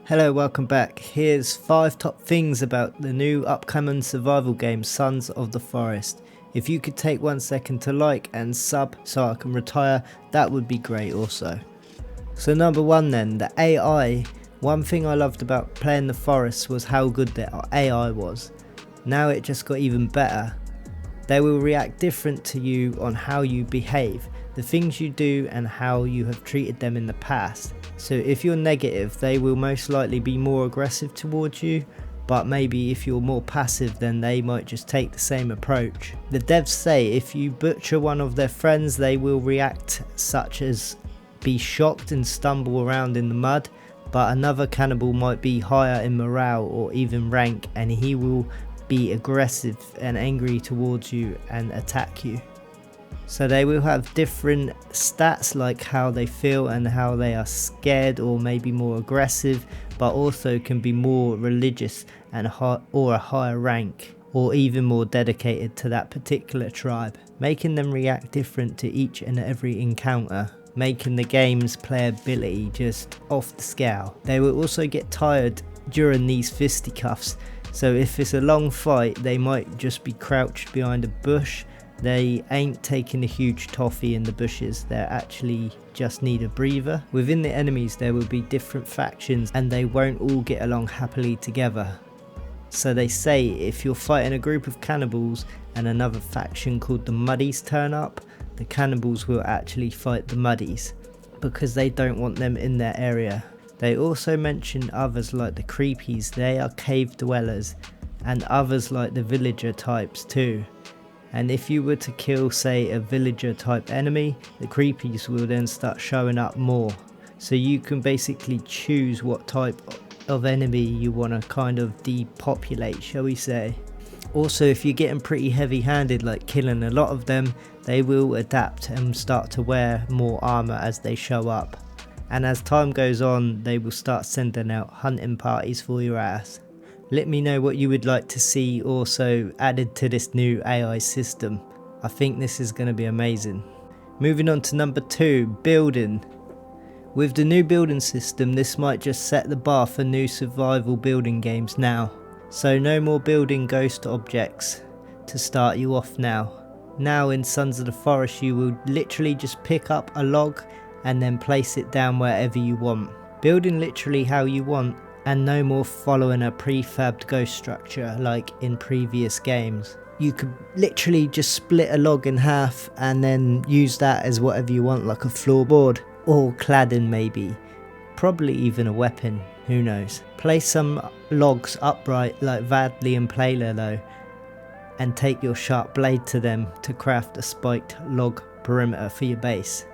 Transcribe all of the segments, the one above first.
Hello, welcome back. Here's 5 top things about the new upcoming survival game Sons of the Forest. If you could take 1 second to like and sub so I can retire, that would be great also. So number 1 then, the AI. One thing I loved about playing the Forest was how good the AI was. Now it just got even better. They will react different to you on how you behave, the things you do and how you have treated them in the past. So if you're negative, they will most likely be more aggressive towards you, but maybe if you're more passive, then they might just take the same approach. The devs say if you butcher one of their friends, they will react such as be shocked and stumble around in the mud, but another cannibal might be higher in morale or even rank, and he will be aggressive and angry towards you and attack you. So they will have different stats like how they feel and how they are scared or maybe more aggressive, but also can be more religious and or a higher rank or even more dedicated to that particular tribe, making them react different to each and every encounter, making the game's playability just off the scale. They will also get tired during these fisticuffs, so if it's a long fight they might just be crouched behind a bush. They ain't taking a huge toffee in the bushes, they actually just need a breather. Within the enemies there will be different factions and they won't all get along happily together. So they say if you're fighting a group of cannibals and another faction called the Muddies turn up, the cannibals will actually fight the Muddies because they don't want them in their area. They also mention others like the Creepies, they are cave dwellers, and others like the villager types too. And if you were to kill, say, a villager type enemy, the creepies will then start showing up more. So you can basically choose what type of enemy you want to kind of depopulate, shall we say. Also, if you're getting pretty heavy handed, like killing a lot of them, they will adapt and start to wear more armor as they show up. And as time goes on, they will start sending out hunting parties for your ass. Let me know what you would like to see also added to this new AI system. I think this is going to be amazing. Moving on to number 2, building. With the new building system, this might just set the bar for new survival building games now. So no more building ghost objects to start you off now. Now in Sons of the Forest you will literally just pick up a log and then place it down wherever you want. Building literally how you want, and no more following a prefabbed ghost structure like in previous games. You could literally just split a log in half and then use that as whatever you want, like a floorboard or cladding maybe, probably even a weapon, who knows. Place some logs upright like Vadley and Playler though, and take your sharp blade to them to craft a spiked log perimeter for your base.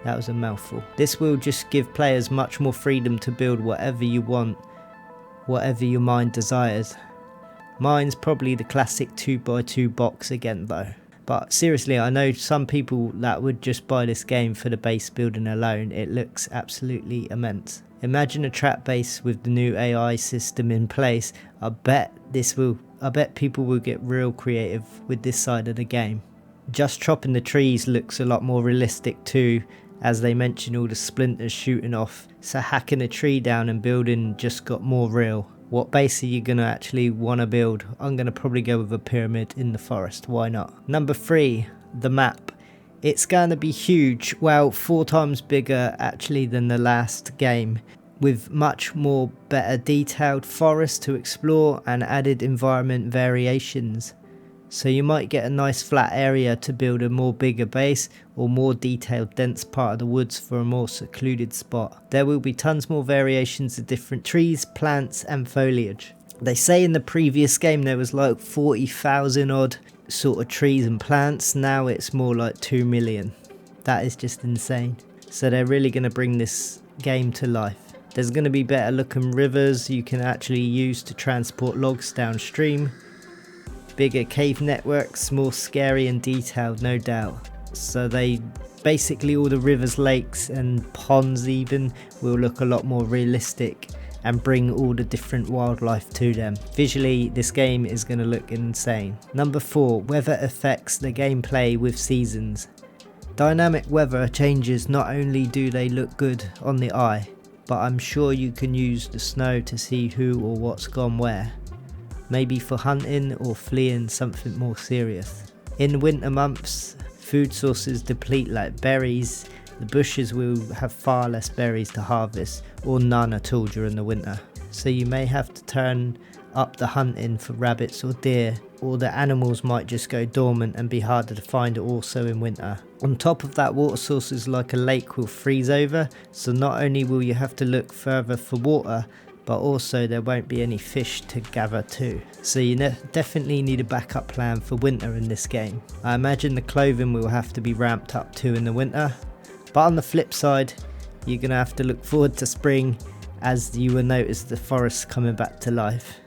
That was a mouthful. This will just give players much more freedom to build whatever you want, whatever your mind desires. Mine's probably the classic 2x2 box again though. But seriously, I know some people that would just buy this game for the base building alone. It looks absolutely immense. Imagine a trap base with the new AI system in place. I bet people will get real creative with this side of the game. Just chopping the trees looks a lot more realistic too, as they mention all the splinters shooting off, so hacking a tree down and building just got more real. What base are you going to actually want to build? I'm going to probably go with a pyramid in the forest, why not? Number 3, the map. It's going to be huge, well 4 times bigger actually than the last game, with much more better detailed forest to explore and added environment variations. So you might get a nice flat area to build a more bigger base, or more detailed dense part of the woods for a more secluded spot. There will be tons more variations of different trees, plants and foliage. They say in the previous game there was like 40,000 odd sort of trees and plants, now it's more like 2 million. That is just insane. So they're really going to bring this game to life. There's going to be better looking rivers you can actually use to transport logs downstream. Bigger cave networks, more scary and detailed, no doubt. So they basically all the rivers, lakes and ponds even will look a lot more realistic and bring all the different wildlife to them. Visually, this game is going to look insane. Number 4, weather affects the gameplay with seasons. Dynamic weather changes, not only do they look good on the eye, but I'm sure you can use the snow to see who or what's gone where. Maybe for hunting or fleeing something more serious. In winter months, food sources deplete like berries. The bushes will have far less berries to harvest, or none at all during the winter. So you may have to turn up the hunting for rabbits or deer, or the animals might just go dormant and be harder to find also in winter. On top of that, water sources like a lake will freeze over, so not only will you have to look further for water, but also there won't be any fish to gather too. So you definitely need a backup plan for winter in this game. I imagine the clothing will have to be ramped up too in the winter, but on the flip side, you're going to have to look forward to spring, as you will notice the forest coming back to life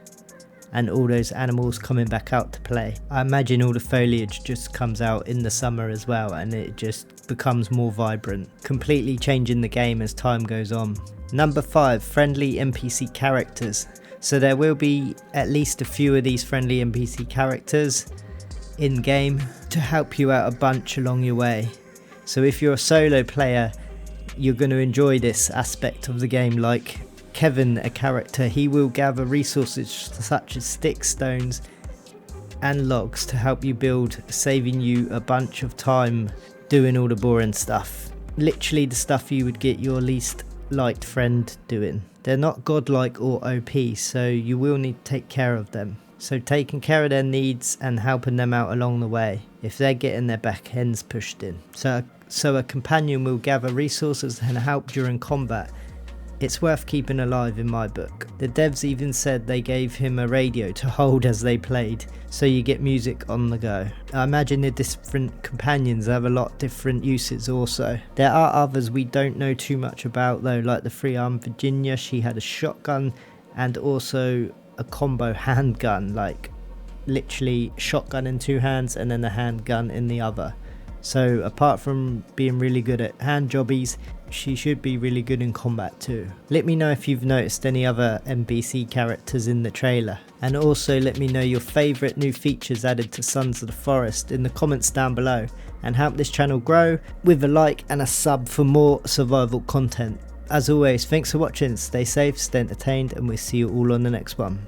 and all those animals coming back out to play. I imagine all the foliage just comes out in the summer as well, and it just becomes more vibrant, completely changing the game as time goes on. Number 5, friendly NPC characters. So there will be at least a few of these friendly NPC characters in game to help you out a bunch along your way. So if you're a solo player, you're going to enjoy this aspect of the game. Like Kevin, a character, he will gather resources such as sticks, stones and logs to help you build, saving you a bunch of time doing all the boring stuff. Literally the stuff you would get your least liked friend doing. They're not godlike or OP, so you will need to take care of them. So taking care of their needs and helping them out along the way if they're getting their back ends pushed in. So a companion will gather resources and help during combat. It's worth keeping alive in my book. The devs even said they gave him a radio to hold as they played, so you get music on the go. I imagine the different companions have a lot different uses also. There are others we don't know too much about though, like the 3-armed Virginia. She had a shotgun and also a combo handgun, like literally shotgun in 2 hands and then a handgun in the other. So apart from being really good at hand jobbies, she should be really good in combat too. Let me know if you've noticed any other NPC characters in the trailer, and also let me know your favourite new features added to Sons of the Forest in the comments down below, and help this channel grow with a like and a sub for more survival content. As always, thanks for watching, stay safe, stay entertained, and we'll see you all on the next one.